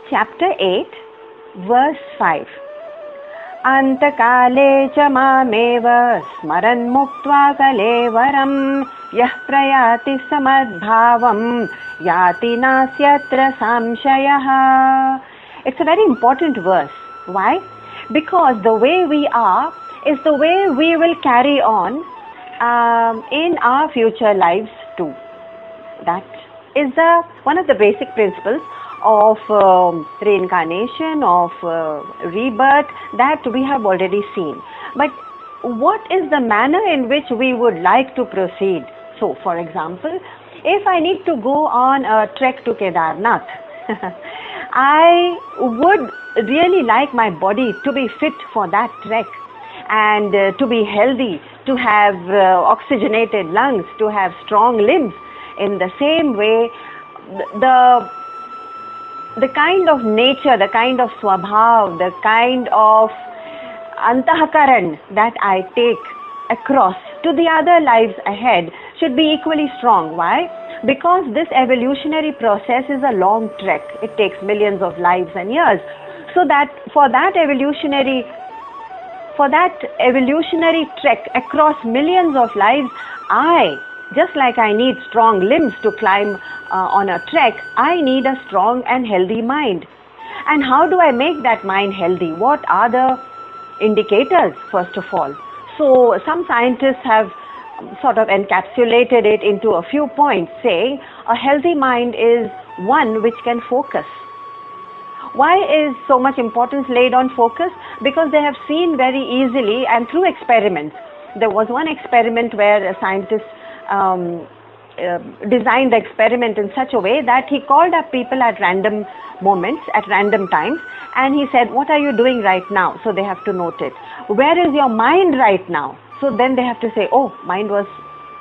Chapter 8, verse 5. Antakale cha mameva smaran muktva kalevaram yah prayati samadbhavam yati nasyatra samshayah. It's a very important verse. Why? Because the way we are is the way we will carry on in our future lives too. That is one of the basic principles of reincarnation, of rebirth, that we have already seen. But what is the manner in which we would like to proceed? So, for example, if I need to go on a trek to Kedarnath, I would really like my body to be fit for that trek and to be healthy, to have oxygenated lungs, to have strong limbs. In the same way, the kind of nature, the kind of swabhav, the kind of antahakaran that I take across to the other lives ahead should be equally strong. Why? Because this evolutionary process is a long trek. It takes millions of lives and years. So that for that evolutionary trek across millions of lives, just like I need strong limbs to climb on a trek, I need a strong and healthy mind. And how do I make that mind healthy? What are the indicators, first of all? So some scientists have sort of encapsulated it into a few points, saying a healthy mind is one which can focus. Why is so much importance laid on focus? Because they have seen very easily and through experiments. There was one experiment where a scientist designed the experiment in such a way that he called up people at random moments, at random times, and he said, what are you doing right now? So they have to note it. Where is your mind right now? So then they have to say, oh, mind was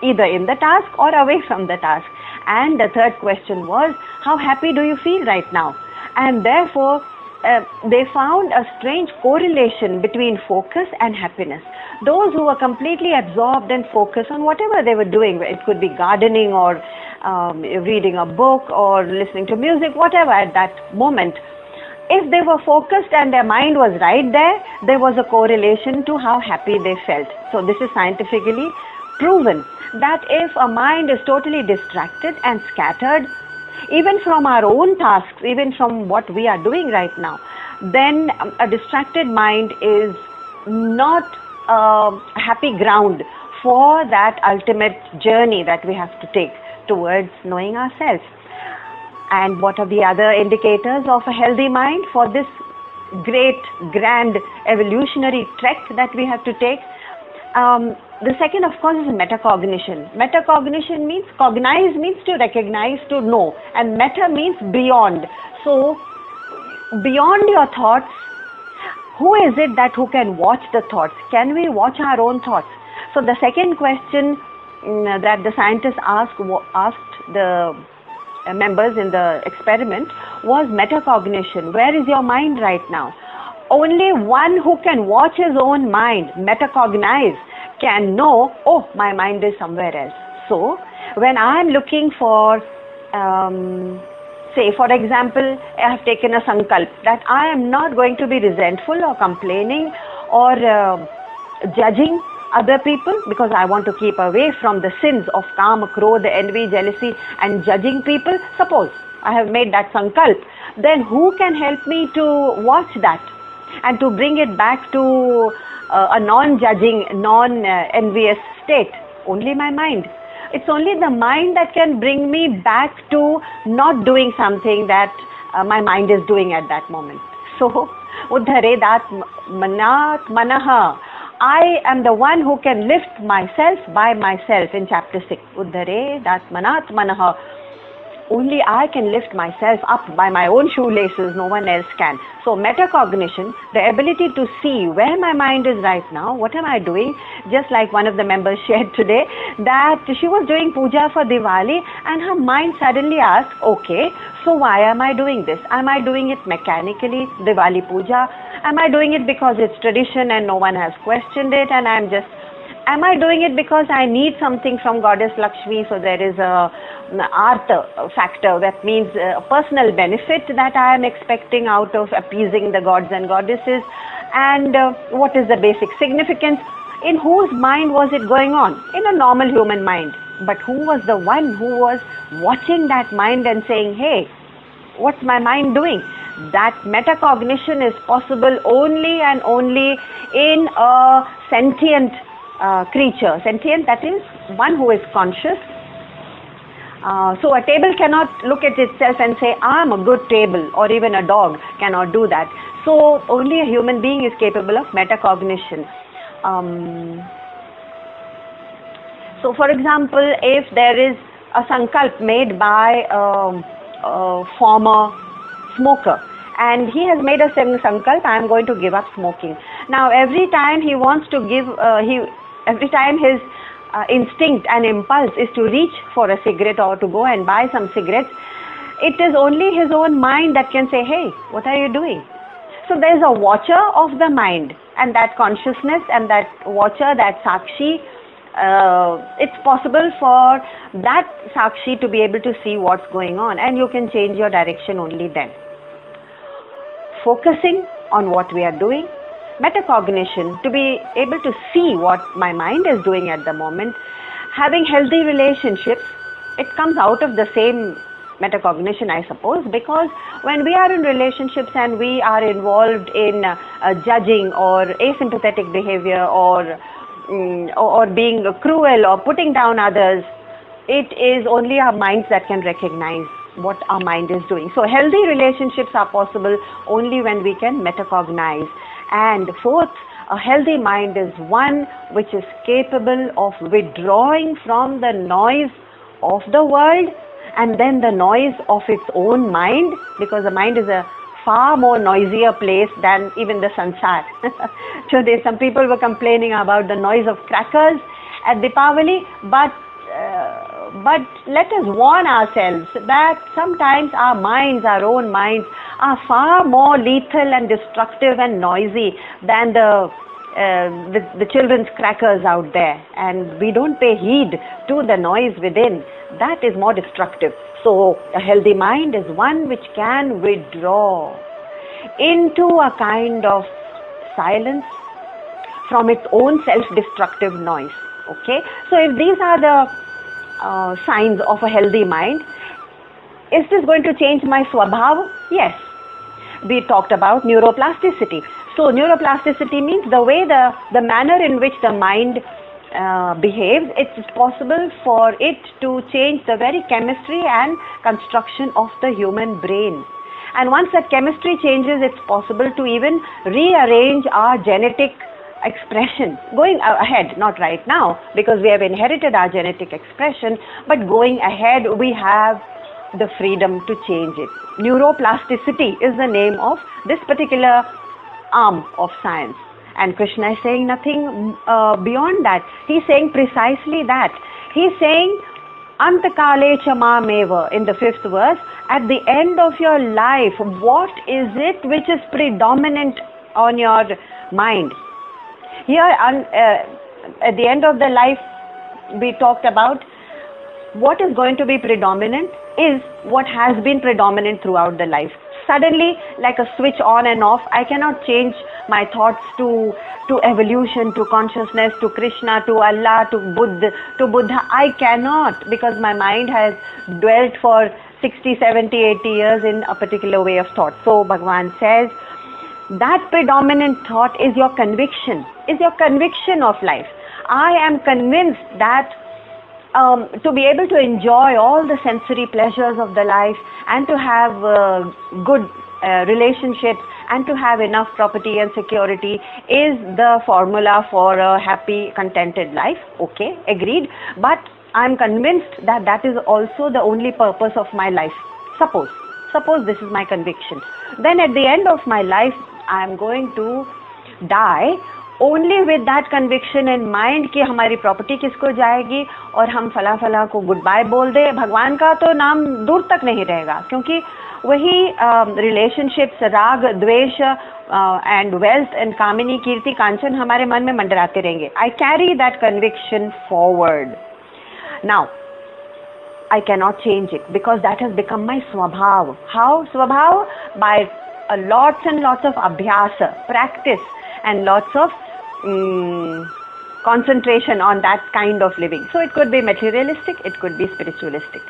either in the task or away from the task. And the third question was, how happy do you feel right now? And therefore, they found a strange correlation between focus and happiness. Those who were completely absorbed and focused on whatever they were doing, it could be gardening or reading a book or listening to music, whatever at that moment, if they were focused and their mind was right there was a correlation to how happy they felt. So this is scientifically proven that if a mind is totally distracted and scattered, even from our own tasks, even from what we are doing right now, then a distracted mind is not a happy ground for that ultimate journey that we have to take towards knowing ourselves. And what are the other indicators of a healthy mind for this great, grand evolutionary trek that we have to take? The second, of course, is metacognition. Metacognition means, cognize means to recognize, to know, and meta means beyond. So, beyond your thoughts, who is it that who can watch the thoughts? Can we watch our own thoughts? So, the second question that the scientists asked the members in the experiment was metacognition. Where is your mind right now? Only one who can watch his own mind, metacognize, can know, oh, my mind is somewhere else. So, when I am looking for, say, for example, I have taken a sankalp that I am not going to be resentful or complaining or judging other people, because I want to keep away from the sins of kama, krodha, envy, jealousy and judging people. Suppose I have made that sankalp, then who can help me to watch that and to bring it back to a non-judging, non-envious state? Only my mind. It's only the mind that can bring me back to not doing something that my mind is doing at that moment. So, uddharedat manat manaha. I am the one who can lift myself by myself in chapter 6. Uddharedat manat manaha. Only I can lift myself up by my own shoelaces, no one else can. So metacognition, the ability to see where my mind is right now, what am I doing? Just like one of the members shared today, that she was doing puja for Diwali and her mind suddenly asked, okay, so why am I doing this? Am I doing it mechanically, Diwali puja? Am I doing it because it's tradition and no one has questioned it and I'm just Am I doing it because I need something from Goddess Lakshmi? So there is an artha factor, that means a personal benefit that I am expecting out of appeasing the gods and goddesses. And what is the basic significance? In whose mind was it going on? In a normal human mind. But who was the one who was watching that mind and saying, hey, what's my mind doing? That metacognition is possible only and only in a sentient creature. Sentient, that is one who is conscious. So a table cannot look at itself and say, I'm a good table, or even a dog cannot do that. So only a human being is capable of metacognition. So for example, if there is a sankalp made by a former smoker, and he has made a sankalp, I am going to give up smoking. Now every time he wants to give, every time his instinct and impulse is to reach for a cigarette or to go and buy some cigarettes, it is only his own mind that can say, hey, what are you doing? So there is a watcher of the mind, and that consciousness and that watcher, that sakshi, it's possible for that sakshi to be able to see what's going on, and you can change your direction only then. Focusing on what we are doing, metacognition, to be able to see what my mind is doing at the moment, having healthy relationships, it comes out of the same metacognition, I suppose, because when we are in relationships and we are involved in judging or asympathetic behavior or being cruel or putting down others, it is only our minds that can recognize what our mind is doing. So healthy relationships are possible only when we can metacognize. And fourth, a healthy mind is one which is capable of withdrawing from the noise of the world and then the noise of its own mind, because the mind is a far more noisier place than even the sansar. So some people were complaining about the noise of crackers at Deepavali, but let us warn ourselves that sometimes our minds, our own minds, are far more lethal and destructive and noisy than the children's crackers out there, and we don't pay heed to the noise within. That is more destructive. So a healthy mind is one which can withdraw into a kind of silence from its own self-destructive noise. Okay, so if these are the signs of a healthy mind, is this going to change my swabhav? Yes. We talked about neuroplasticity. So neuroplasticity means the way, the manner in which the mind behaves. It's possible for it to change the very chemistry and construction of the human brain. And once that chemistry changes, it's possible to even rearrange our genetic expression. Going ahead, not right now, because we have inherited our genetic expression, but going ahead, we have the freedom to change it. Neuroplasticity is the name of this particular arm of science. And Krishna is saying nothing beyond that. He's saying precisely that. He's saying, Antakale chamameva, in the 5th verse, at the end of your life, what is it which is predominant on your mind? Here, at the end of the life, we talked about what is going to be predominant is what has been predominant throughout the life. Suddenly, like a switch on and off, I cannot change my thoughts to evolution, to consciousness, to Krishna, to Allah, to Buddha. I cannot, because my mind has dwelt for 60, 70, 80 years in a particular way of thought. So Bhagavan says, that predominant thought is your conviction of life. I am convinced that to be able to enjoy all the sensory pleasures of the life and to have good relationships and to have enough property and security is the formula for a happy, contented life. Okay, agreed. But I'm convinced that that is also the only purpose of my life. Suppose this is my conviction. Then at the end of my life, I'm going to die only with that conviction in mind कि हमारी property किसको जाएगी और हम फला फला को good bye बोल दे, भगवान का तो नाम दूर तक नहीं रहेगा, क्योंकि वही रिलेशनशिप्स, राग द्वेष एंड वेल्थ एंड कामिनी कीर्ति कांचन हमारे मन में मंडराते रहेंगे. I carry that conviction forward. Now I cannot change it because that has become my swabhav. How swabhav? By lots and lots of abhyasa, practice, and lots of concentration on that kind of living. So it could be materialistic, it could be spiritualistic.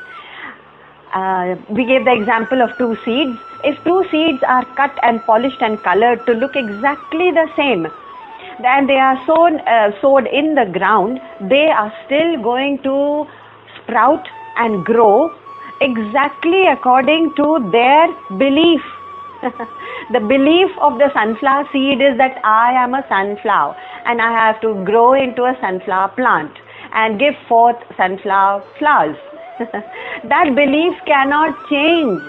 We gave the example of two seeds. If two seeds are cut and polished and colored to look exactly the same, then they are sowed in the ground, they are still going to sprout and grow exactly according to their belief. The belief of the sunflower seed is that I am a sunflower and I have to grow into a sunflower plant and give forth sunflower flowers. That belief cannot change.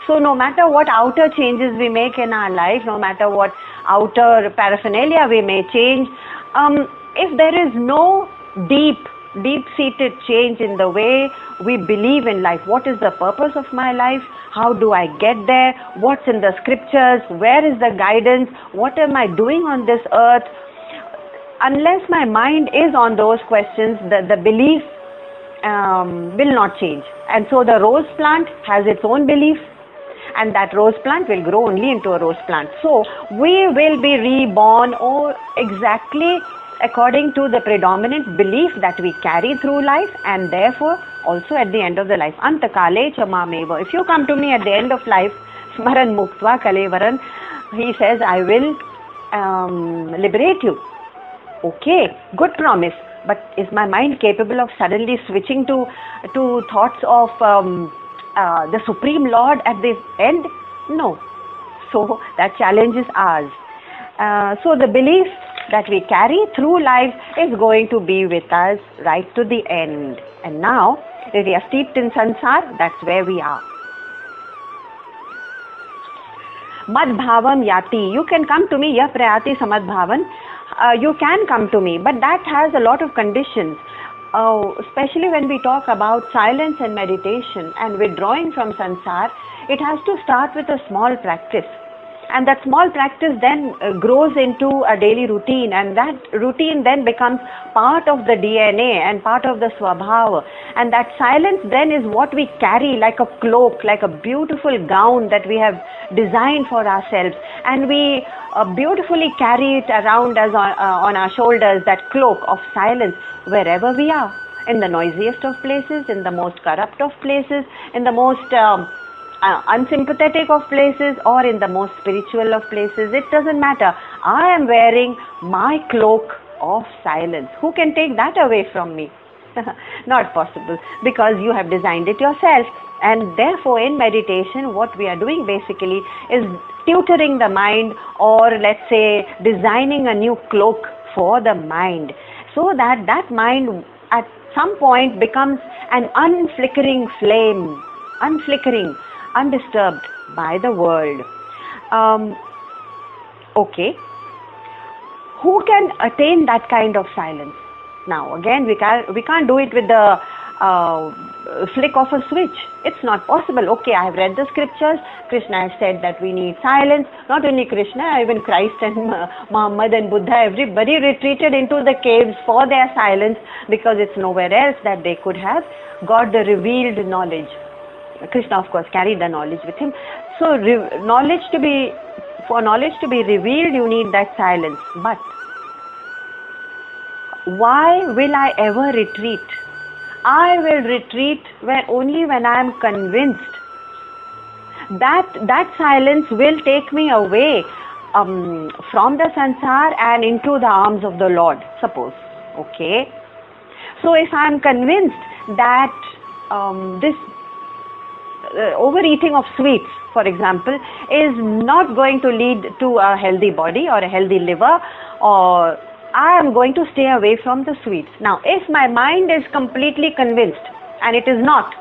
So no matter what outer changes we make in our life, no matter what outer paraphernalia we may change, if there is no deep-seated change in the way we believe in life, what is the purpose of my life, how do I get there, what's in the scriptures, where is the guidance, what am I doing on this earth, unless my mind is on those questions, the belief will not change. And so the rose plant has its own belief, and that rose plant will grow only into a rose plant. So we will be reborn exactly according to the predominant belief that we carry through life, and therefore also at the end of the life. Antakale cha mameva. If you come to me at the end of life, smaran muktva kalevaran, he says, I will liberate you. Okay, good promise. But is my mind capable of suddenly switching to thoughts of the Supreme Lord at the end? No. So that challenge is ours. So the belief that we carry through life is going to be with us right to the end. And now, if we are steeped in sansar, that's where we are. Mad bhavam yati. You can come to me, ya prayati samad bhavan. You can come to me, but that has a lot of conditions. Especially when we talk about silence and meditation and withdrawing from sansar, it has to start with a small practice. And that small practice then grows into a daily routine, and that routine then becomes part of the DNA and part of the swabhava. And that silence then is what we carry like a cloak, like a beautiful gown that we have designed for ourselves. And we beautifully carry it around us on our shoulders, that cloak of silence, wherever we are. In the noisiest of places, in the most corrupt of places, in the most unsympathetic of places, or in the most spiritual of places, it doesn't matter. I am wearing my cloak of silence. Who can take that away from me? Not possible, because you have designed it yourself. And therefore in meditation, what we are doing basically is tutoring the mind, or let's say designing a new cloak for the mind, so that that mind at some point becomes an unflickering flame, unflickering, undisturbed by the world. Okay, who can attain that kind of silence? Now again, we can't do it with the flick of a switch. It's not possible. Okay, I have read the scriptures. Krishna has said that we need silence. Not only Krishna, even Christ and Muhammad and Buddha, everybody retreated into the caves for their silence, because it's nowhere else that they could have got the revealed knowledge. Krishna, of course, carried the knowledge with him. So for knowledge to be revealed, you need that silence. But why will I ever retreat? I will retreat only when I am convinced that silence will take me away from the sansar and into the arms of the Lord, suppose. Okay. So if I am convinced that this overeating of sweets, for example, is not going to lead to a healthy body or a healthy liver, or I am going to stay away from the sweets. Now, if my mind is completely convinced, and it is not,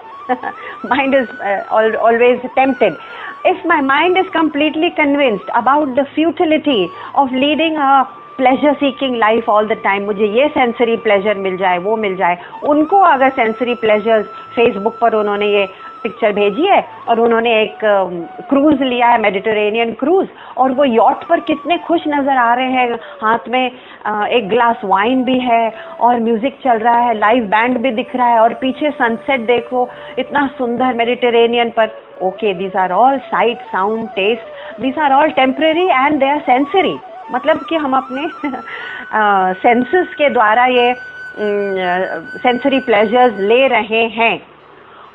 mind is always tempted. If my mind is completely convinced about the futility of leading a pleasure seeking life all the time, मुझे ये sensory pleasure मिल जाए, वो मिल जाए। उनको अगर sensory pleasures, Facebook पर उन्होंने ये पिक्चर भेजी है और उन्होंने एक क्रूज लिया है, मेडिटेरेनियन क्रूज, और वो यॉट पर कितने खुश नजर आ रहे हैं, हाथ में एक ग्लास वाइन भी है और म्यूजिक चल रहा है, लाइव बैंड भी दिख रहा है और पीछे सनसेट देखो इतना सुंदर मेडिटेरेनियन पर। Okay, these are all sight, sound, taste, these are all temporary and they are sensory. मतलब कि हम अपने सेंसेस के द्वारा ये सेंसरी प्लेजर्स ले रहे हैं।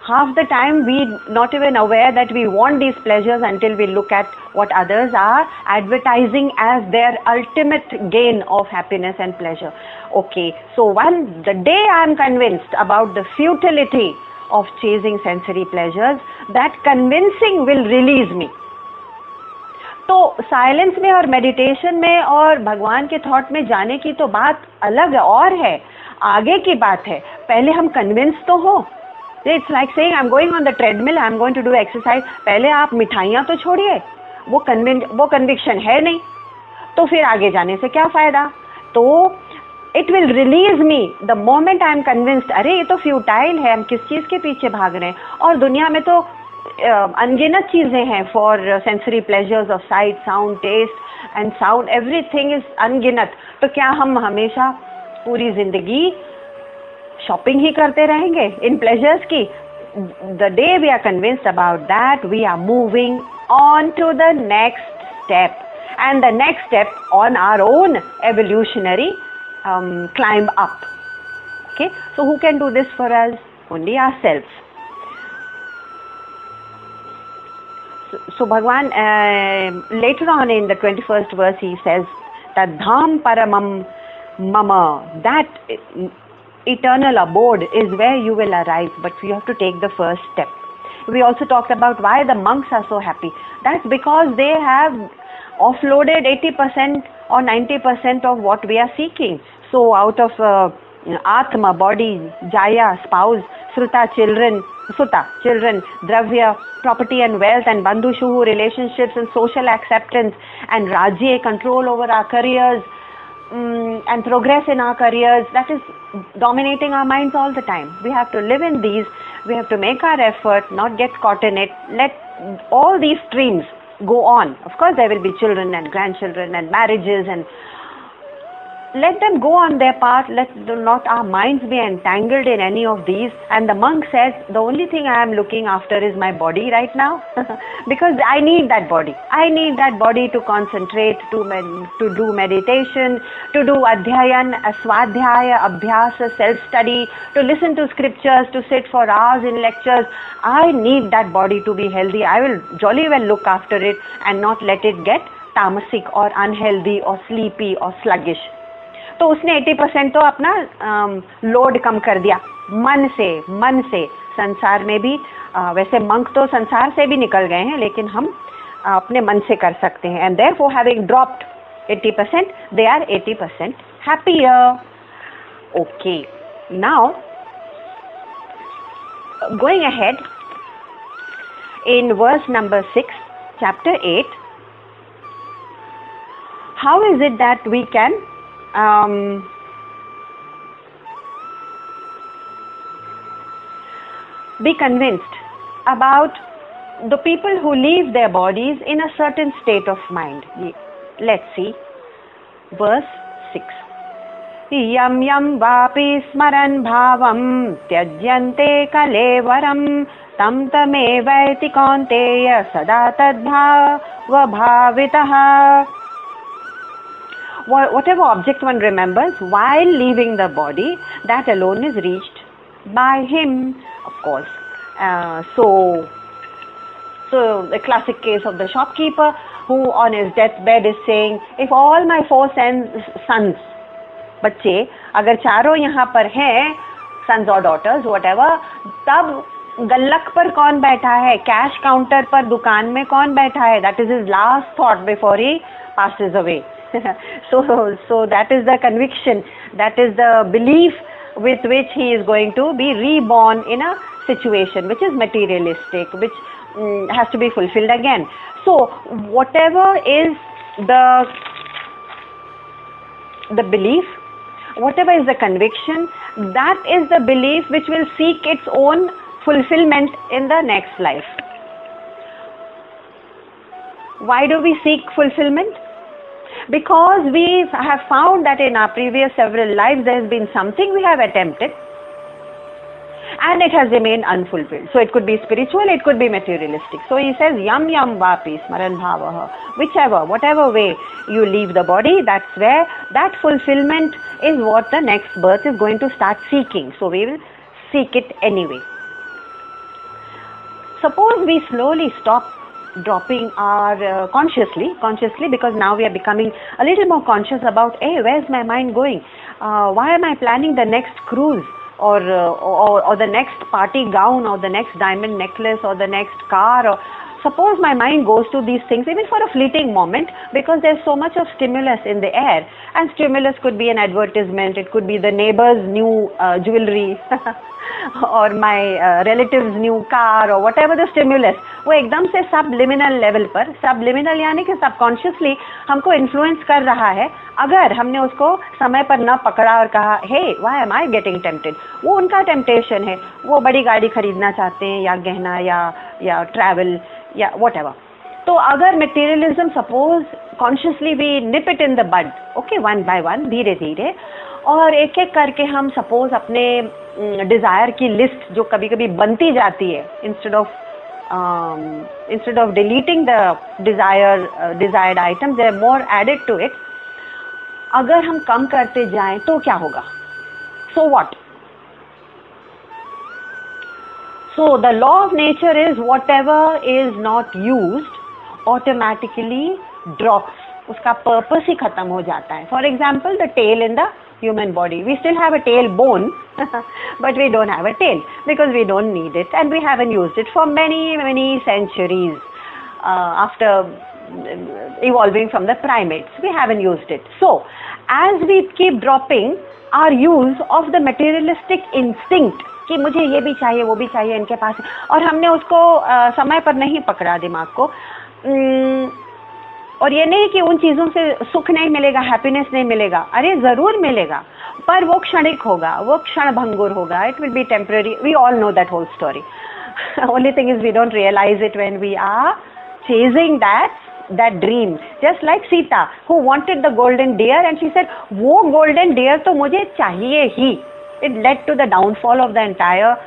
Half the time we not even aware that we want these pleasures until we look at what others are advertising as their ultimate gain of happiness and pleasure. Okay, so the day I am convinced about the futility of chasing sensory pleasures, that convincing will release me. तो silence में और meditation में और भगवान के thought में जाने की तो बात अलग और है, आगे की बात है। पहले हम कन्विंस तो हो। It's like saying I am going on the treadmill, I am going to do exercise. पहले आप मिठाइयाँ तो छोड़िए, वो कन्विक्शन है नहीं, तो फिर आगे जाने से क्या फायदा। तो it will release me the moment I am convinced, अरे ये तो फ्यूटाइल है, हम किस चीज़ के पीछे भाग रहे हैं। और दुनिया में तो अनगिनत चीज़ें हैं for sensory pleasures of sight, sound, taste and sound, everything is अनगिनत। तो क्या हम हमेशा पूरी जिंदगी शॉपिंग ही करते रहेंगे इन प्लेजर्स की? The day we are convinced about that, we are moving on to the next step, and the next step on our own evolutionary climb up. Okay, so who can do this for us? Only ourselves. So Bhagwan later on in the 21st verse he says that dham paramam mama, that eternal abode is where you will arrive, but you have to take the first step. We also talked about why the monks are so happy. That's because they have offloaded 80% or 90% of what we are seeking. So out of Atma, body, Jaya, spouse, Sruta, children, Dravya, property and wealth, and Bandhu Shuhu, relationships and social acceptance, and Rajye, control over our careers, and progress in our careers, that is dominating our minds all the time. We have to live in these, we have to make our effort, not get caught in it, let all these streams go on. Of course there will be children and grandchildren and marriages, and let them go on their path. Let not our minds be entangled in any of these. And the monk says, the only thing I am looking after is my body right now because I need that body. I need that body to concentrate, to do meditation, to do adhyayan, swadhyaya, abhyasa, self-study, to listen to scriptures, to sit for hours in lectures. I need that body to be healthy. I will jolly well look after it and not let it get tamasic or unhealthy or sleepy or sluggish. तो उसने 80% तो अपना load कम कर दिया मन से। संसार में भी वैसे मंक तो संसार से भी निकल गए हैं, लेकिन हम अपने मन से कर सकते हैं। And therefore having dropped 80%, they are 80% happier. Okay, now going ahead in verse number 6, chapter 8, how is it that we can be convinced about the people who leave their bodies in a certain state of mind? Let's see verse 6. Yam yam vapi smaran bhavam tyajyante kalevaram tam tamevaiti kaunteya sada tadbhava bhavitaha. Whatever object one remembers while leaving the body, that alone is reached by him, of course. So the classic case of the shopkeeper who on his deathbed is saying, if all my 4 sons, बच्चे अगर चारों यहाँ पर हैं, sons or daughters, whatever, तब गल्लक पर कौन बैठा है, कैश काउंटर पर दुकान में कौन बैठा है? That is his last thought before he passes away. So that is the conviction, that is the belief with which he is going to be reborn in a situation which is materialistic, which has to be fulfilled again. So whatever is the the belief, whatever is the conviction, that is the belief which will seek its own fulfillment in the next life. Why do we seek fulfillment? Because we have found that in our previous several lives there has been something we have attempted and it has remained unfulfilled. So it could be spiritual, it could be materialistic. So he says, yam yam vapi smaran bhavaha. Whichever, whatever way you leave the body, that's where that fulfillment is what the next birth is going to start seeking. So we will seek it anyway. Suppose we slowly stop dropping our consciously, because now we are becoming a little more conscious about, hey, where's my mind going? Why am I planning the next cruise? Or the next party gown, or the next diamond necklace, or the next car, or suppose my mind goes to these things even for a fleeting moment, because there's so much of stimulus in the air, and stimulus could be an advertisement, it could be the neighbor's new jewelry or my relative's new car, or whatever the stimulus, वो एकदम से subliminal level पर, subliminal यानी कि subconsciously हमको influence कर रहा है. अगर हमने उसको समय पर न पकड़ा और कहा, hey, why am I getting tempted? वो उनका temptation है, वो बड़ी गाड़ी खरीदना चाहते हैं, या गहना, या travel, या whatever. तो अगर materialism, suppose consciously we nip it in the bud, okay, one by one, धीरे धीरे, और एक एक करके हम suppose अपने desire की list जो कभी कभी बनती जाती है, instead of deleting the desired items, there are more added to it. अगर हम कम करते जाएं तो क्या होगा? So what? So the law of nature is whatever is not used automatically drops. उसका purpose ही खत्म हो जाता है. For example, the tail in the human body. We still have a tailbone, but we don't have a tail because we don't need it, and we haven't used it for many, many centuries. After evolving from the primates, we haven't used it. So, as we keep dropping our use of the materialistic instinct, कि मुझे ये भी चाहिए, वो भी चाहिए, इनके पास है, और हमने उसको समय पर नहीं पकड़ा दिमाग को, और ये नहीं कि उन चीज़ों से सुख नहीं मिलेगा, हैप्पीनेस नहीं मिलेगा, अरे ज़रूर मिलेगा, पर वो क्षणिक होगा, वो क्षण भंगुर होगा, it will be temporary. We all know that whole story. Only thing is we don't realize it when we are chasing that dream. Just like Sita, who wanted the golden deer, and she said, वो golden deer तो मुझे चाहिए ही. It led to the downfall of the entire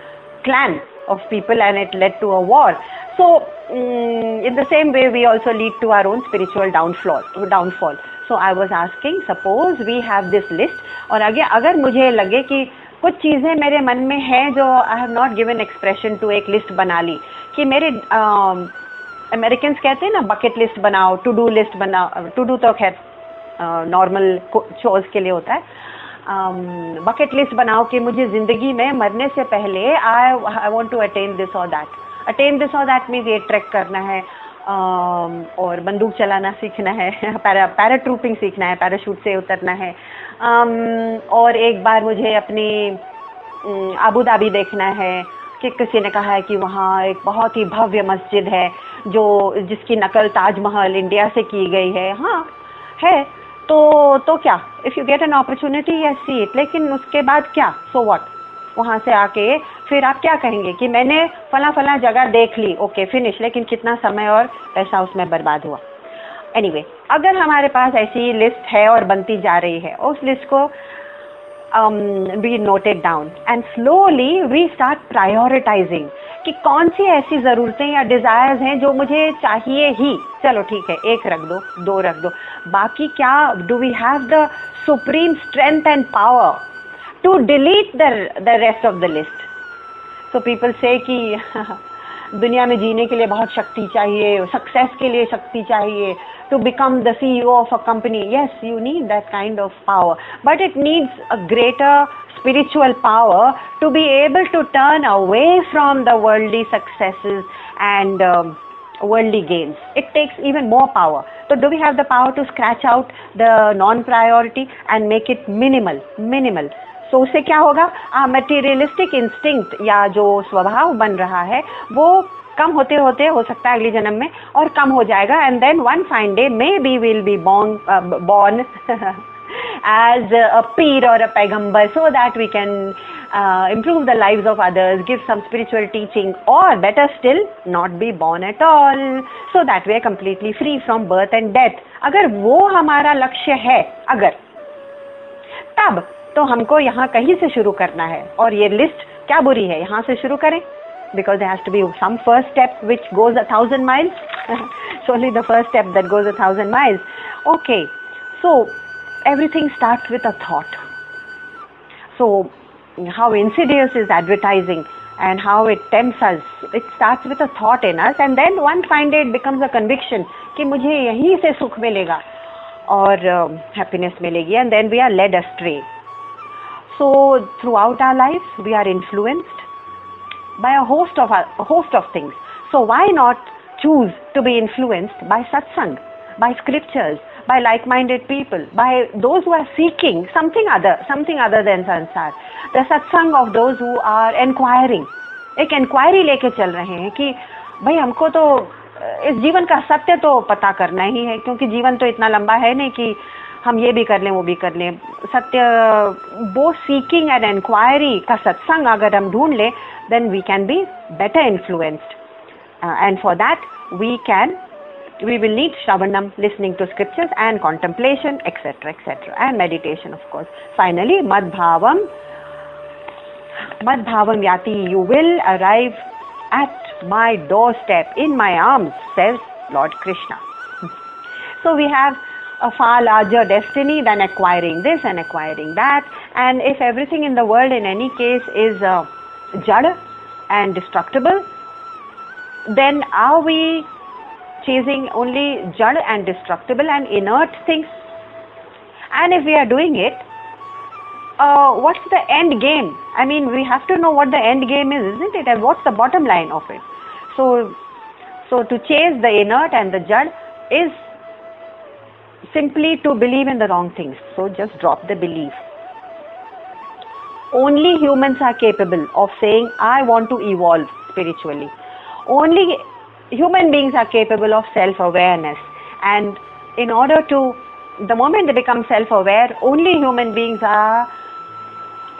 clan of people, and it led to a war. So, in the same way, we also lead to our own spiritual downfall. So, I was asking, suppose we have this list, और अगर मुझे लगे कि कुछ चीज़ें मेरे मन में हैं जो I have not given expression to, एक लिस्ट बना ली कि मेरे अमेरिकन्स कहते हैं ना, बकेट लिस्ट बनाओ, टू डू लिस्ट बनाओ. टू डू तो खैर नॉर्मल चोर्स के लिए होता है. बकेट लिस्ट बनाओ कि मुझे जिंदगी में मरने से पहले I want to attain this और दैट. अटेन दिस और दैट मीन्स ये ट्रैक करना है, और बंदूक चलाना सीखना है, पैराट्रूपिंग सीखना है, पैराशूट से उतरना है, और एक बार मुझे अपनी अबू धाबी देखना है कि किसी ने कहा है कि वहाँ एक बहुत ही भव्य मस्जिद है जिसकी नकल ताजमहल इंडिया से की गई है. हाँ है, तो क्या, if you get an opportunity, yes see it. लेकिन उसके बाद क्या? So what? वहाँ से आके फिर आप क्या कहेंगे कि मैंने फला जगह देख ली, ओके फिनिश, लेकिन कितना समय और पैसा उसमें बर्बाद हुआ. एनीवे, अगर हमारे पास ऐसी लिस्ट है और बनती जा रही है, उस लिस्ट को we note it down and slowly we start prioritizing कि कौन सी ऐसी ज़रूरतें या डिज़ायर्स हैं जो मुझे चाहिए ही. चलो ठीक है, एक रख दो, दो रख दो, बाकी क्या, do we have the supreme strength and power to delete the rest of the list? So people say कि दुनिया में जीने के लिए बहुत शक्ति चाहिए, सक्सेस के लिए शक्ति चाहिए, to become the CEO of a company. Yes, you need that kind of power, but it needs a greater spiritual power to be able to turn away from the worldly successes and worldly gains. It takes even more power. So do we have the power to scratch out the non-priority and make it minimal? So उससे क्या होगा? Materialistic instinct या जो स्वभाव बन रहा है वो कम होते होते हो सकता है अगले जन्म में और कम हो जाएगा, and then one fine day maybe we'll be born as a peer or a paigambar, so that we can improve the lives of others, give some spiritual teaching, or better still, not be born at all, so that we are completely free from birth and death. अगर वो हमारा लक्ष्य है, अगर तब तो हमको यहाँ कहीं से शुरू करना है, और ये लिस्ट क्या बुरी है, यहाँ से शुरू करें, because there has to be some first step which goes 1,000 miles. It's only the first step that goes 1,000 miles. Okay, so everything starts with a thought. So how insidious is advertising and how it tempts us. It starts with a thought in us, and then one fine day it becomes a conviction कि मुझे यहीं से सुख मिलेगा और happiness मिलेगी, and then we are led astray. So throughout our lives we are influenced by a host of things. So why not choose to be influenced by satsang, by scriptures, by like-minded people, by those who are seeking something other than sansar, the satsang of those who are inquiring. एक inquiry लेके चल रहे हैं कि भाई हमको तो इस जीवन का सत्य तो पता करना ही है, क्योंकि जीवन तो इतना लंबा है नहीं कि हम ये भी कर लें वो भी कर लें. सत्य, वो सीकिंग एंड इंक्वायरी का सत्संग अगर हम ढूंढ लें, then we can be better influenced, and for that we will need shravanam, listening to scriptures, and contemplation, etc., and meditation, of course. Finally, madbhavam yati, you will arrive at my doorstep, in my arms, says Lord Krishna. So we have a far larger destiny than acquiring this and acquiring that, and if everything in the world in any case is jada and destructible, then are we chasing only jada and destructible and inert things? And if we are doing it, what's the end game? I mean, we have to know what the end game is, isn't it? And what's the bottom line of it? So to chase the inert and the jad is simply to believe in the wrong things. So just drop the belief. Only humans are capable of saying, I want to evolve spiritually. Only human beings are capable of self-awareness. And in order to, the moment they become self-aware, only human beings are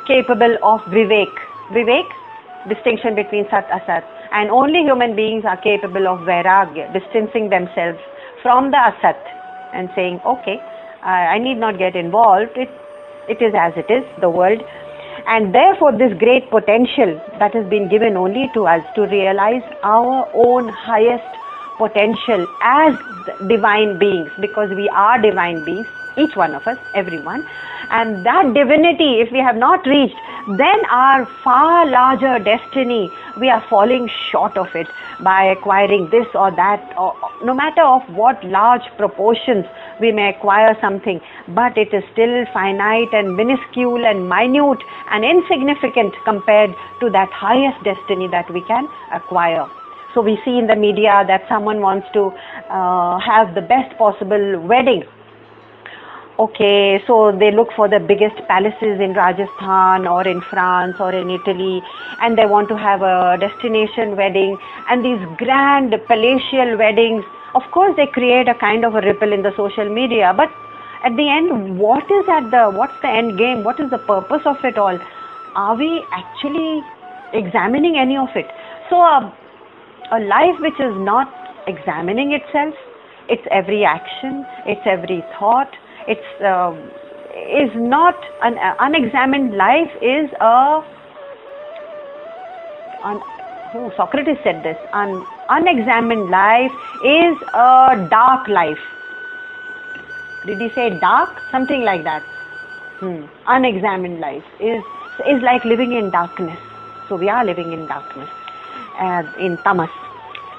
capable of vivek. Vivek, distinction between sat, asat. And only human beings are capable of vairagya, distancing themselves from the asat and saying, okay, I need not get involved. It is as it is, the world. And therefore this great potential that has been given only to us to realize our own highest potential as divine beings, because we are divine beings, each one of us, everyone, and that divinity, if we have not reached, then our far larger destiny, we are falling short of it by acquiring this or that, or no matter of what large proportions we may acquire something, but it is still finite and minuscule and minute and insignificant compared to that highest destiny that we can acquire. So we see in the media that someone wants to have the best possible wedding. Okay, so they look for the biggest palaces in Rajasthan or in France or in Italy, and they want to have a destination wedding, and these grand palatial weddings, of course they create a kind of a ripple in the social media, but at the end, what's the end game? What is the purpose of it all? Are we actually examining any of it? So a life which is not examining itself, its every action, its every thought, is not an unexamined life is Socrates said this, an unexamined life is a dark life. Did he say dark? Something like that. Unexamined life is like living in darkness. So we are living in darkness, in tamas.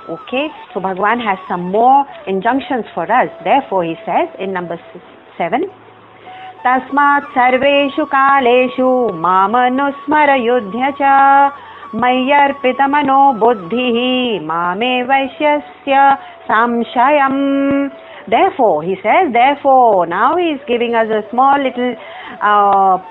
Okay, so Bhagavan has some more injunctions for us. Therefore he says in number 7, Tasmat sarveshu kaleshu mamanusmara yudhya cha mayyarpita mano buddhihi mame vaishyasya samshayam. Therefore, he says, now he is giving us a small little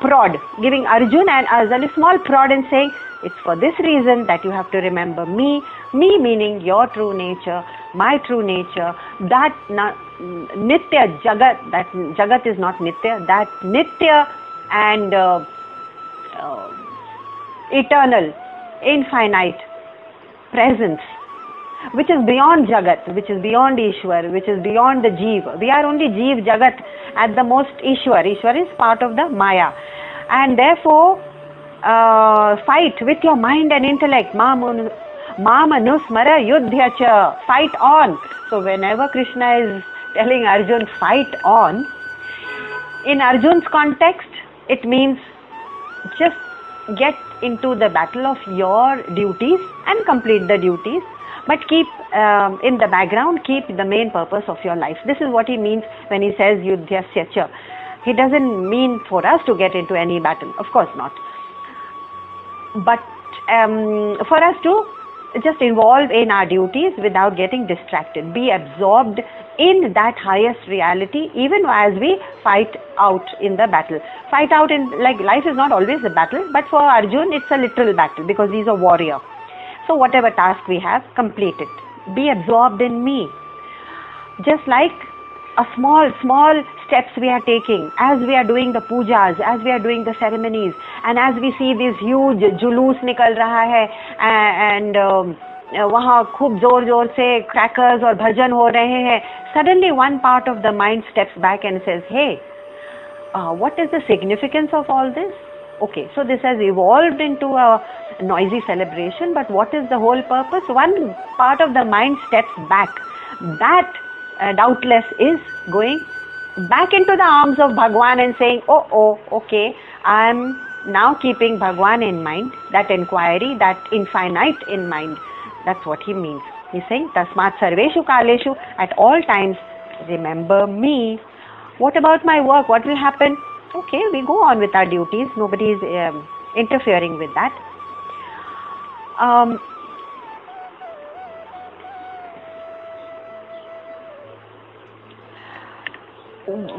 prod, giving Arjun and us a small prod and saying, it's for this reason that you have to remember me meaning your true nature, my true nature, that Nitya Jagat, that Jagat is not Nitya, that Nitya and eternal, infinite presence, which is beyond Jagat, which is beyond Ishwar, which is beyond the Jeev. We are only Jeev, Jagat, at the most Ishwar. Ishwar is part of the Maya. And therefore, fight with your mind and intellect. Mamanusmara yudhya cha. Fight on. So whenever Krishna is telling Arjun, fight on, in Arjun's context, it means just get into the battle of your duties and complete the duties, but keep in the background, keep the main purpose of your life. This is what he means when he says yudhyasya cha. He doesn't mean for us to get into any battle, of course not, but for us to just involve in our duties without getting distracted, be absorbed in that highest reality, even as we fight out in the battle. Fight out in, like, life is not always a battle, but for Arjun it's a literal battle because he's a warrior. So whatever task we have, complete it. Be absorbed in me. Just like a small steps we are taking as we are doing the pujas, as we are doing the ceremonies, and as we see this huge julus nikal raha hai, and वहाँ खूब जोर से crackers और भजन हो रहे हैं, suddenly one part of the mind steps back and says, hey, what is the significance of all this? Okay, so this has evolved into a noisy celebration, but what is the whole purpose? One part of the mind steps back. That doubtless is going back into the arms of Bhagwan and saying, oh, okay, I am now keeping Bhagwan in mind, that inquiry, that infinite in mind. That's what he means. He's saying, Tasmat Sarveshu Kaleshu, at all times, remember me. What about my work? What will happen? Okay, we go on with our duties. Nobody is interfering with that.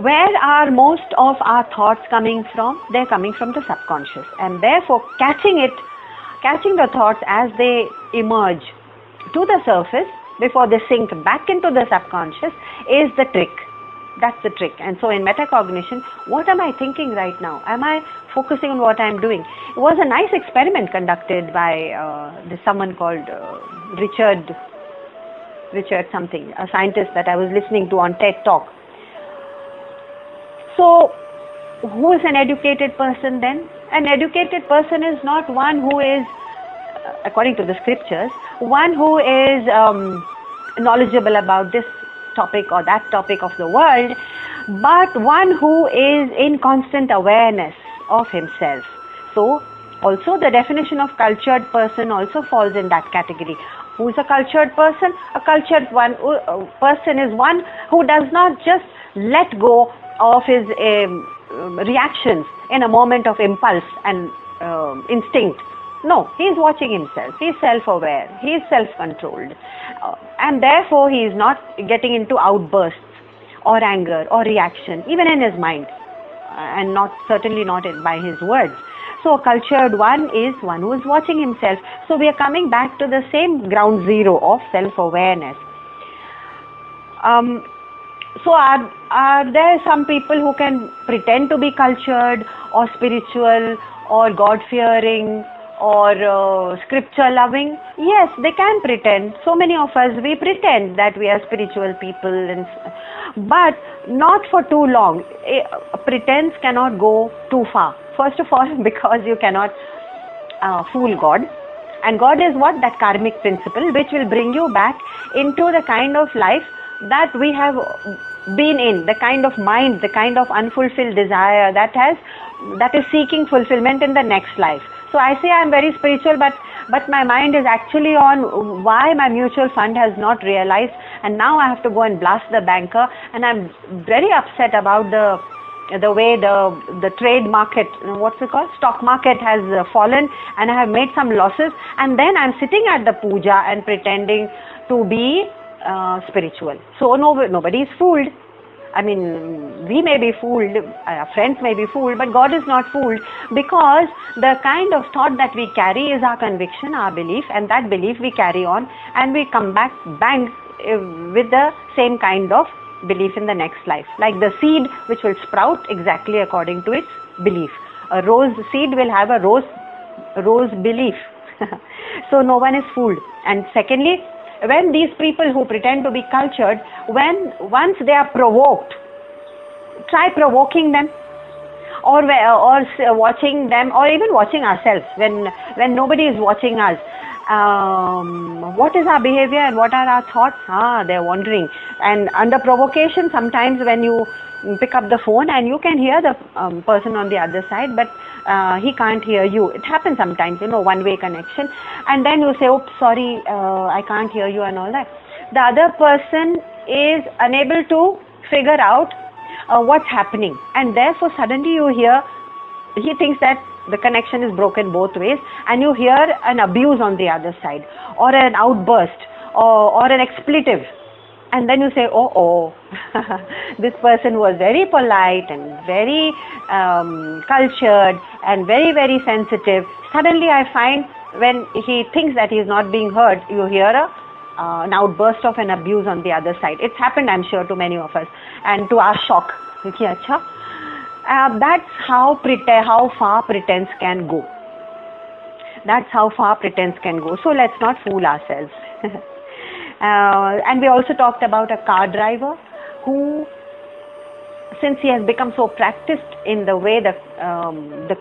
Where are most of our thoughts coming from? They're coming from the subconscious, and therefore catching the thoughts as they emerge to the surface before they sink back into the subconscious is the trick. That's the trick. And so in metacognition, what am I thinking right now? Am I focusing on what I'm doing? It was a nice experiment conducted by someone called Richard something, a scientist that I was listening to on TED Talk. So, who is an educated person then? An educated person is not one who is, according to the scriptures, one who is knowledgeable about this topic or that topic of the world, but one who is in constant awareness of himself. So, also the definition of cultured person also falls in that category. Who is a cultured person? A cultured person is one who does not just let go of his reactions in a moment of impulse and instinct. No, he is watching himself. He is self-aware. He is self-controlled. And therefore, he is not getting into outbursts or anger or reaction, even in his mind, and certainly not by his words. So, a cultured one is one who is watching himself. So, we are coming back to the same ground zero of self-awareness. So are there some people who can pretend to be cultured or spiritual or God-fearing or scripture-loving? Yes, they can pretend. So many of us, we pretend that we are spiritual people, but not for too long. Pretense cannot go too far. First of all, because you cannot fool God. And God is what? That karmic principle which will bring you back into the kind of life that we have been in, the kind of mind, the kind of unfulfilled desire that is seeking fulfillment in the next life. So I say I'm very spiritual, but my mind is actually on why my mutual fund has not realized, and now I have to go and blast the banker, and I'm very upset about the way the trade market, what's it called, stock market has fallen, and I have made some losses, and then I'm sitting at the puja and pretending to be spiritual. So nobody is fooled. I mean, we may be fooled, friends may be fooled, but God is not fooled, because the kind of thought that we carry is our conviction, our belief, and that belief we carry on, and we come back, bang, with the same kind of belief in the next life, like the seed which will sprout exactly according to its belief. A rose seed will have a rose belief. So no one is fooled. And secondly, when these people who pretend to be cultured, once they are provoked, try provoking them, or watching them, or even watching ourselves when nobody is watching us. What is our behavior and what are our thoughts? They're wandering. And under provocation, sometimes when you pick up the phone and you can hear the person on the other side, but he can't hear you. It happens sometimes, one-way connection. And then you say, oops, sorry, I can't hear you and all that. The other person is unable to figure out what's happening, and therefore suddenly you hear, he thinks that the connection is broken both ways, and you hear an abuse on the other side, or an outburst, or an expletive, and then you say, oh, this person was very polite and very cultured and very, very sensitive. Suddenly I find when he thinks that he is not being heard, you hear an outburst of an abuse on the other side. It's happened, I'm sure, to many of us, and to our shock. That's how far pretense can go. That's how far pretense can go. So let's not fool ourselves. And we also talked about a car driver who, since he has become so practiced in the way the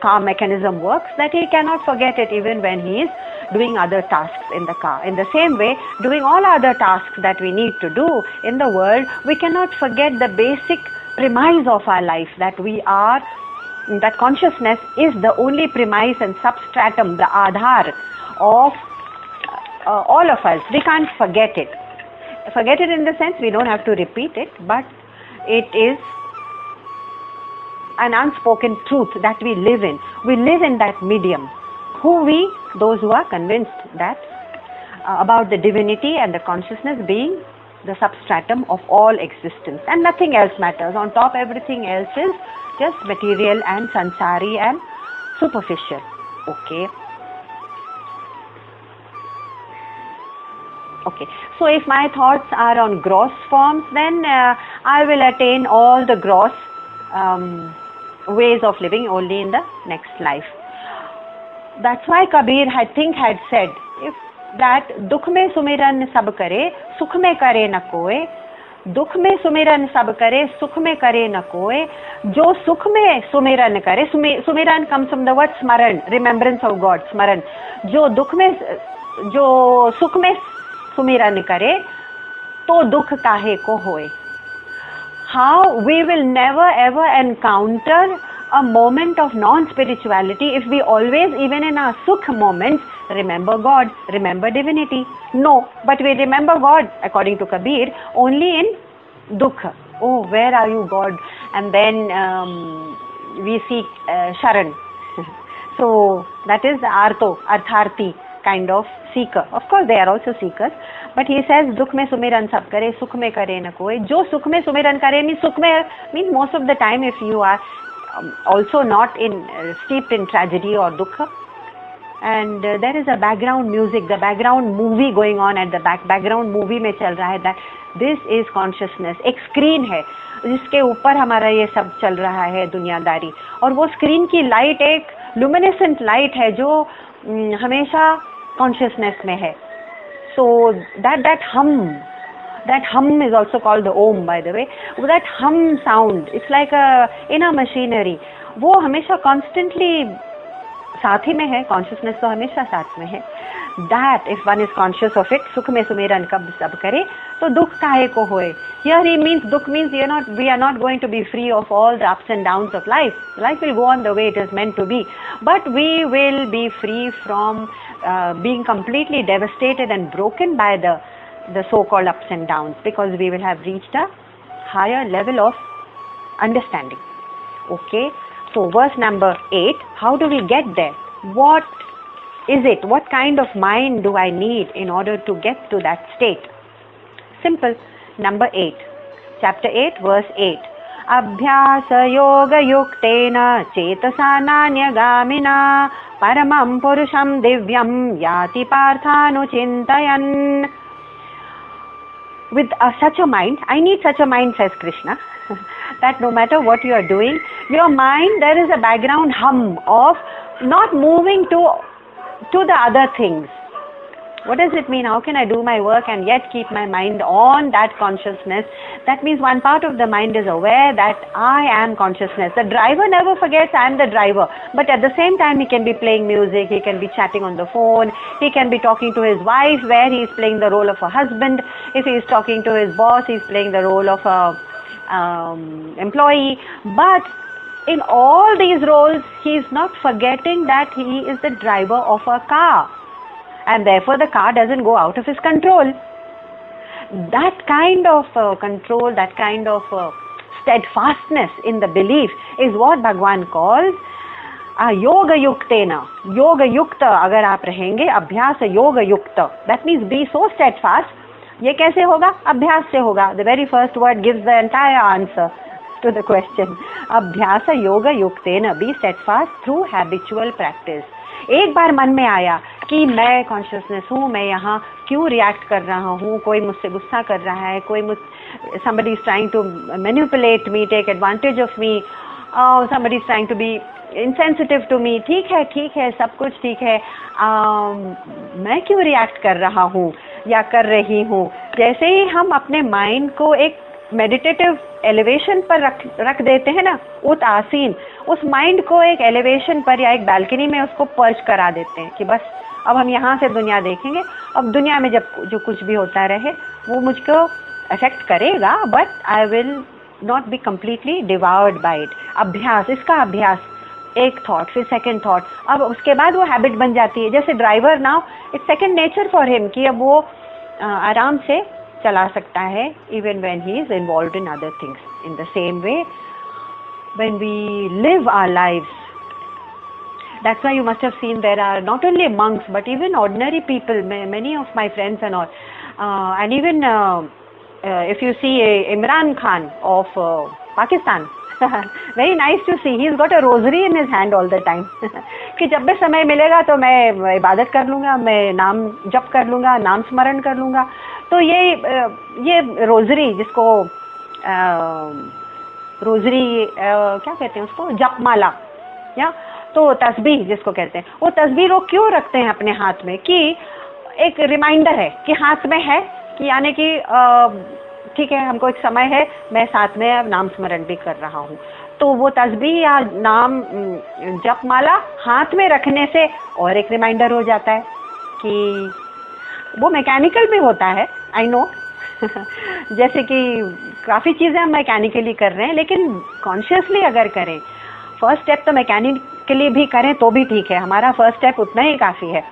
car mechanism works, that he cannot forget it even when he is doing other tasks in the car. In the same way, doing all other tasks that we need to do in the world, we cannot forget the basic premise of our life, that that consciousness is the only premise and substratum, the adhar of all of us. We can't forget it. Forget it in the sense we don't have to repeat it, but it is an unspoken truth that we live in. We live in that medium. Who we? Those who are convinced that about the divinity and the consciousness being the substratum of all existence, and nothing else matters. On top, everything else is just material and sansari and superficial. Okay. So if my thoughts are on gross forms, then I will attain all the gross ways of living only in the next life. That's why Kabir, I think, had said, if that dukh mein sumiran sab kare, sukh mein kare na koe. Dukh mein sumiran sab kare, sukh mein kare na koe. Jo sukh mein sumiran kare, sumiran comes from the word smaran, remembrance of God, smaran. Jo sukh mein sumiran kare, to dukh kahe ko hoye. How we will never ever encounter a moment of non-spirituality if we always, even in our sukh moments, remember God, remember divinity. No, but we remember God, according to Kabir, only in dukha. Oh, where are you, God? And then we seek sharan. So that is the artharthi kind of seeker. Of course, they are also seekers. But he says, dukh mein sumiran sab kare, sukh mein kare na koe. Jo sukh mein sumiran kare means sukh mein, means most of the time if you are also not steeped in tragedy or dukkha, and there is a background music, the background movie going on at the background movie में चल रहा है, that this is consciousness. एक screen है जिसके ऊपर हमारा ये सब चल रहा है दुनियादारी, और वो screen की light एक luminescent light है जो हमेशा consciousness में है. So that hum is also called the Om, by the way. That hum sound, it's like a inner machinery. वो हमेशा constantly साथ ही में है, consciousness तो हमेशा साथ में है. That if one is conscious of it, सुख में सुमेरन कब सब करे, तो दुख काहे को होए. Here he means, dukh means we are not going to be free of all the ups and downs of life. Life will go on the way it is meant to be, but we will be free from being completely devastated and broken by the so-called ups and downs, because we will have reached a higher level of understanding. Okay, so verse number 8, how do we get there? What is it? What kind of mind do I need in order to get to that state? Simple. Number 8, chapter 8, verse 8. Abhyasa yoga yuktena cetasa nanya paramam purusham divyam yati parthanu chintayan. with such a mind. I need such a mind, says Krishna, that no matter what you are doing, your mind, there is a background hum of not moving to the other things. What does it mean? How can I do my work and yet keep my mind on that consciousness? That means one part of the mind is aware that I am consciousness. The driver never forgets I am the driver. But at the same time, he can be playing music, he can be chatting on the phone, he can be talking to his wife where he is playing the role of a husband. If he is talking to his boss, he is playing the role of a employee. But in all these roles, he is not forgetting that he is the driver of a car. And therefore the car doesn't go out of his control. That kind of control, that kind of steadfastness in the belief is what Bhagwan calls yoga yuktena. Yoga yukta agar aap rahenge, abhyas yoga yukta. That means be so steadfast. Ye kaise hoga? Abhyas se hoga. The very first word gives the entire answer to the question. Abhyas yoga yuktena. Be steadfast through habitual practice. एक बार मन में आया कि मैं consciousness हूँ, मैं यहाँ क्यों रिएक्ट कर रहा हूँ, कोई मुझसे गुस्सा कर रहा है, कोई somebody is trying to manipulate me, take advantage of me, somebody is trying to be insensitive to me. ठीक है, सब कुछ ठीक है, मैं क्यों रिएक्ट कर रहा हूँ या कर रही हूँ. जैसे ही हम अपने माइंड को एक मेडिटेटिव एलिवेशन पर रख देते हैं ना, उत आसीन, उस माइंड को एक एलिवेशन पर या एक बालकनी में उसको पर्च करा देते हैं कि बस अब हम यहाँ से दुनिया देखेंगे. अब दुनिया में जब जो कुछ भी होता रहे वो मुझको अफेक्ट करेगा, but I will not be completely devoured by it. अभ्यास, इसका अभ्यास, एक थॉट फिर सेकंड थॉट, अब उसके बाद वो हैबिट बन जाती है. जैसे driver now it's second nature for him कि अब वो आराम से चला सकता है even when he is involved in other things. In the same way, when we live our lives, that's why you must have seen there are not only monks but even ordinary people, many of my friends and all, and even if you see Imran Khan of Pakistan, very nice to see, he's got a rosary in his hand all the time. कि जब भी समय मिलेगा तो मैं इबादत कर लूँगा, मैं नाम जप कर लूँगा, नाम स्मरण कर लूँगा. तो ये रोजरी, जिसको रोजरी क्या कहते हैं उसको, जपमाला या तो तस्बीह जिसको कहते हैं, वो तस्बीह लोग क्यों रखते हैं अपने हाथ में कि एक रिमाइंडर है कि हाथ में है, कि यानी कि ठीक है हमको एक समय है, मैं साथ में नाम स्मरण भी कर रहा हूँ. तो वो तस्बीह या नाम जपमाला हाथ में रखने से और एक रिमाइंडर हो जाता है कि वो मैकेनिकल भी होता है, आई नो. जैसे कि काफ़ी चीज़ें हम मैकेनिकली कर रहे हैं, लेकिन कॉन्शियसली अगर करें, फर्स्ट स्टेप तो मैकेनिकली भी करें तो भी ठीक है, हमारा फर्स्ट स्टेप उतना ही काफ़ी है.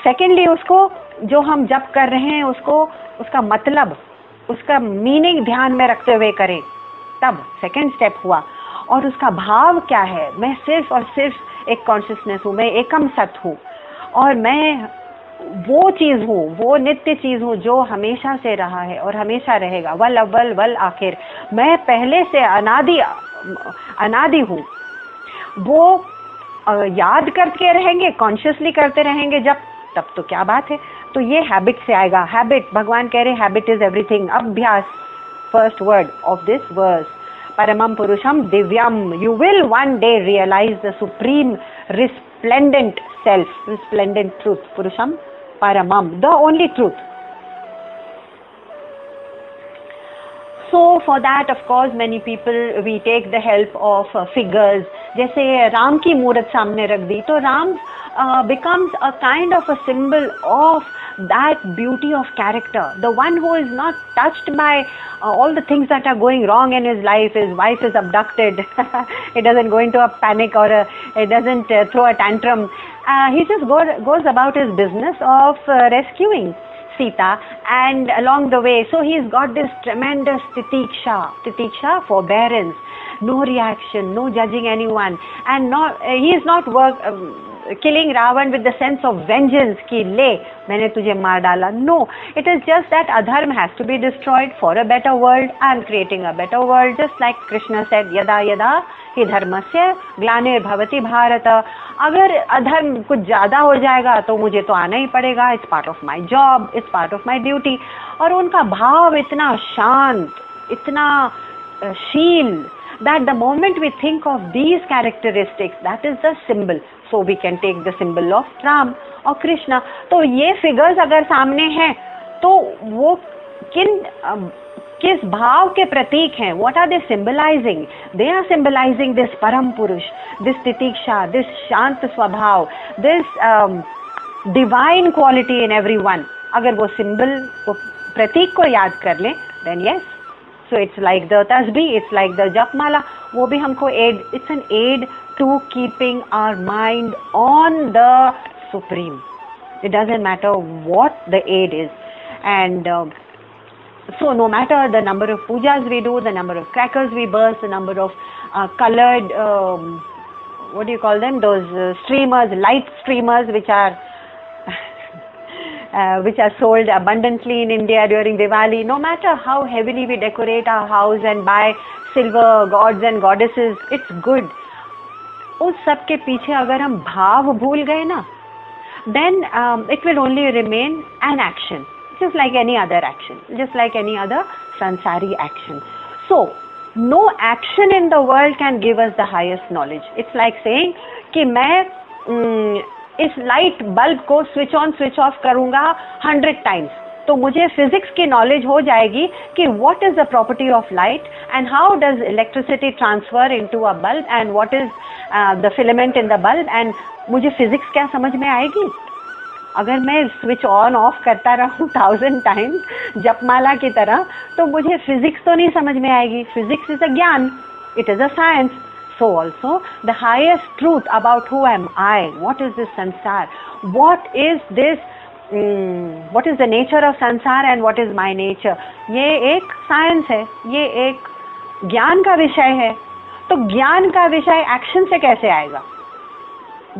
सेकेंडली उसको जो हम जप कर रहे हैं उसको, उसका मतलब, उसका मीनिंग ध्यान में रखते हुए करें, तब सेकेंड स्टेप हुआ. और उसका भाव क्या है, मैं सिर्फ और सिर्फ एक कॉन्शियसनेस हूँ, मैं एकम सत हूँ, और मैं वो चीज़ हूँ, वो नित्य चीज़ हूँ जो हमेशा से रहा है और हमेशा रहेगा. वल अव्वल वल आखिर, मैं पहले से अनादि हूँ. वो याद करके रहेंगे, कॉन्शियसली करते रहेंगे जब, तब तो क्या बात है. तो ये हैबिट से आएगा. हैबिट, भगवान कह रहे हैबिट इज एवरीथिंग. अभ्यास, first word of this verse, परमम पुरुषम दिव्यम. You will one day realise the supreme resplendent self, resplendent truth, Purusham Paramam, the only truth. So for that, of course, many people, we take the help of figures. जैसे राम की मूर्त सामने रख दी तो Ram becomes a kind of a symbol of that beauty of character. The one who is not touched by all the things that are going wrong in his life. His wife is abducted. He doesn't go into a panic or he doesn't throw a tantrum. He just goes about his business of rescuing Sita, and along the way, so he's got this tremendous titiksha, forbearance, no reaction, no judging anyone, and he is not killing Ravan with the sense of vengeance ki le maine tujhe maar dala. No, it is just that adharma has to be destroyed for a better world. I am creating a better world, just like Krishna said, yada yada hi dharmasya glanir bhavati bharata. अगर अधर्म कुछ ज़्यादा हो जाएगा तो मुझे तो आना ही पड़ेगा, it's part of my job, it's part of my duty. और उनका भाव इतना शांत, इतना शील, that the moment we think of these characteristics, that is the symbol. So we can take the symbol of Ram or Krishna. तो ये figures अगर सामने हैं तो वो किस भाव के प्रतीक हैं? What are they symbolizing? They are symbolizing this Param Purush, this Titiksha, this शांत स्वभाव, this divine quality in everyone. अगर वो symbol, वो प्रतीक को याद कर लें, then yes. So it's like the tasbih, it's like the japmala, वो भी हमको aid, it's an aid to keeping our mind on the supreme. It doesn't matter what the aid is. And so no matter the number of pujas we do, the number of crackers we burst, the number of colored, what do you call them, those streamers, light streamers which are sold abundantly in India during Diwali, no matter how heavily we decorate our house and buy silver gods and goddesses, it's good. उस सब के पीछे अगर हम भाव भूल गए ना, then it will only remain an action, just like any other action, just like any other sansari action. So, no action in the world can give us the highest knowledge. It's like saying कि मैं इस light bulb को switch on switch off करूंगा 100 times, तो मुझे physics की knowledge हो जाएगी कि what is the property of light and how does electricity transfer into a bulb and what is the filament in the bulb, and मुझे physics क्या समझ में आएगी? अगर मैं स्विच ऑन ऑफ करता रहूं 1000 टाइम्स जपमाला की तरह, तो मुझे फिजिक्स तो नहीं समझ में आएगी. फिजिक्स इज अ ज्ञान, it is a science. So also the highest truth about who am I, what is this sansar, what is this, what is the nature of sansar and what is my nature, ये एक science है, ये एक ज्ञान का विषय है. तो ज्ञान का विषय एक्शन से कैसे आएगा?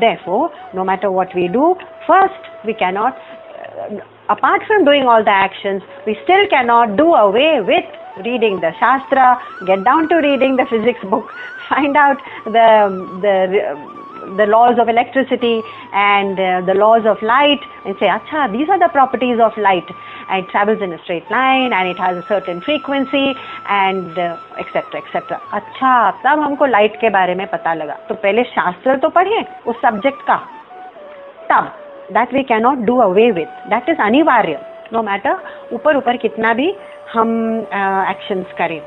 Therefore, no matter what we do, first we cannot, apart from doing all the actions, we still cannot do away with reading the shastra, get down to reading the physics book, find out the laws of electricity and the laws of light, and say, acha, these are the properties of light, and it travels in a straight line and it has a certain frequency and etc etc. अच्छा, तब हमको light के बारे में पता लगा. तो पहले शास्त्र तो पढ़े उस सब्जेक्ट का, तब that we cannot do away with, that is अनिवार्य, no matter ऊपर ऊपर कितना भी हम एक्शंस करें.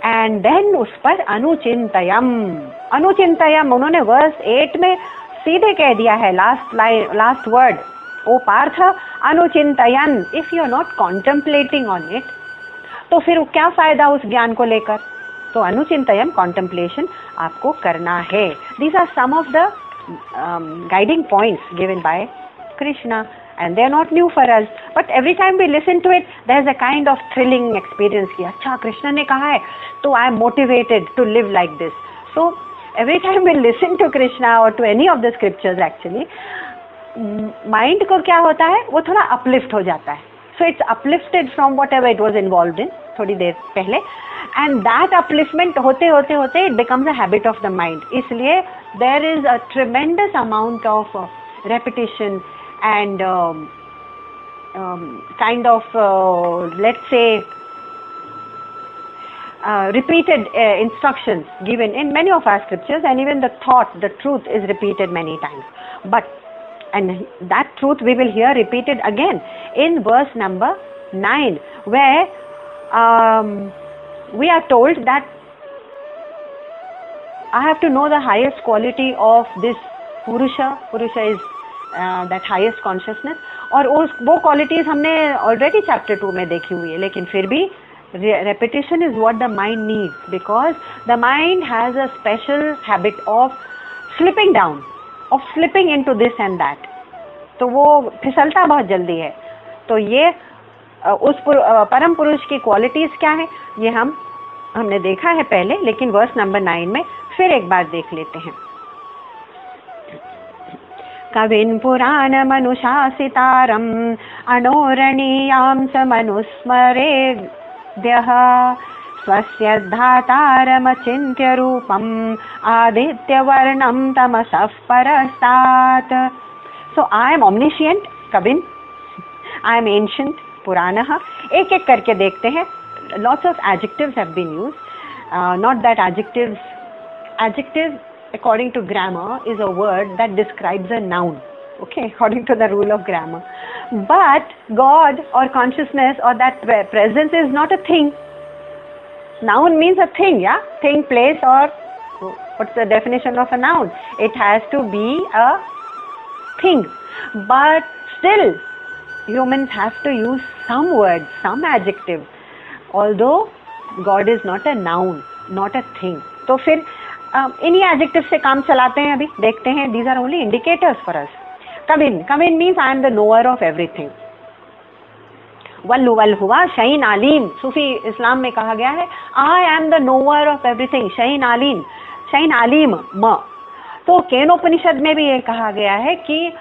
एंड देन उस पर अनुचिंतयम, अनुचिंतयम उन्होंने वर्स 8 में सीधे कह दिया है, लास्ट वर्ड, ओ पार्थ अनुचिंतयन. If you are not contemplating on it, तो फिर क्या फायदा उस ज्ञान को लेकर? तो अनुचिंतयम, कॉन्टेम्पलेशन आपको करना है. These are some of the guiding points given by Krishna. And they are not new for us, but every time we listen to it, there is a kind of thrilling experience कि अच्छा कृष्ण ने कहा है तो I am motivated to live like this. So every time we listen to Krishna or to any of the scriptures, actually mind को क्या होता है, वो थोड़ा uplift हो जाता है. So it's uplifted from whatever it was involved in थोड़ी देर पहले, and that upliftment होते होते होते it becomes a habit of the mind. इसलिए there is a tremendous amount of repetition and kind of let's say repeated instructions given in many of our scriptures, and even the thought, the truth is repeated many times. But and that truth we will hear repeated again in verse number 9, where we are told that I have to know the highest quality of this Purusha. Purusha is that highest consciousness. और वो qualities हमने already chapter 2 में देखी हुई है, लेकिन फिर भी repetition is what the mind needs, because the mind has a special habit of slipping down, of slipping into this and that. तो वो फिसलता बहुत जल्दी है. तो ये उस परम पुरुष की क्वालिटीज क्या है, ये हमने देखा है पहले, लेकिन वर्स नंबर 9 में फिर एक बार देख लेते हैं. कविन् पुराणमनुशासितारम् अनोरणीयां स मनुस्मरेद्यः स्वस्य धातारमचिन्त्य रूपम् आदित्यवर्णं तमसः परस्तात्. So I am omniscient, Kavin. I am ancient, Puranah. एक एक करके देखते हैं. Lots of adjectives have been used. Not that adjective according to grammar is a word that describes a noun. Okay, according to the rule of grammar. But God or consciousness or that presence is not a thing. Noun means a thing, yeah? Thing, place, or what's the definition of a noun? It has to be a thing. But still, humans have to use some words, some adjectives. Although God is not a noun, not a thing. तो फिर इन्हीं adjectives से काम चलाते हैं. अभी देखते हैं. These are only indicators for us. Kavin means I am the knower of everything. वल्लु वल हुआ शहीन आलीम. सूफी इस्लाम में कहा गया है I am the knower of everything. Shaheen आलीम म. तो केनोपनिषद में भी ये कहा गया है कि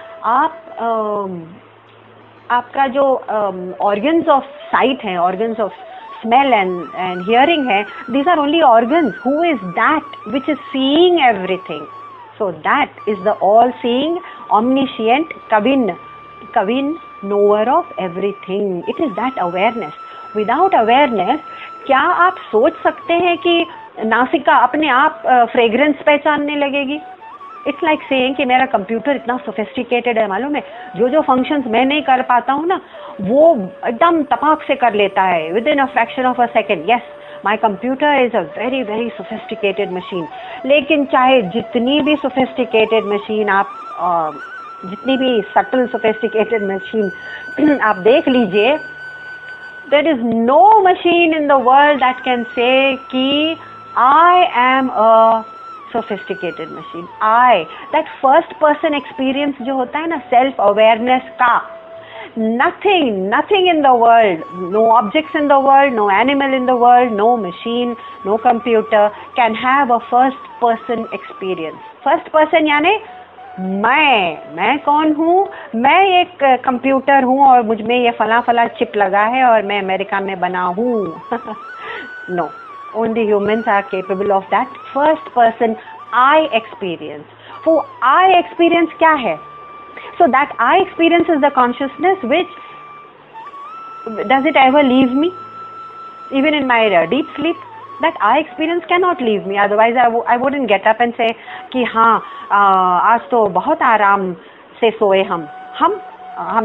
आपका जो organs of sight है, organs of smell and hearing hai, these are only organs. Who is that which is seeing everything? So that is the all-seeing, omniscient Kavin, knower of everything. It is that awareness. Without awareness, क्या आप सोच सकते हैं कि नासिका अपने आप fragrance पहचानने लगेगी? It's like saying कि मेरा कंप्यूटर इतना sophisticated है, मालूम है, जो functions मैं नहीं कर पाता हूँ ना, वो एकदम तपाक से कर लेता है within a fraction of a second. Yes, my computer is a very very sophisticated machine. लेकिन चाहे जितनी भी sophisticated machine आप जितनी भी subtle sophisticated machine आप देख लीजिए, there is no machine in the world that can say कि I am a sophisticated machine. that first person experience जो होता है ना, self awareness का, nothing in the world, no objects in the world, no animal in the world, no machine, no computer can have a first person experience. First person यानी मैं कौन हूँ? मैं एक कंप्यूटर हूँ और मुझ में ये फला चिप लगा है और मैं अमेरिका में बना हूँ. No, only humans are capable of that first person I experience. वो I experience क्या है? So that I experience is the consciousness which, does it ever leave me? Even in my deep sleep, that I experience cannot leave me. Otherwise I wouldn't get up and say कि हाँ आज तो बहुत आराम से सोए हम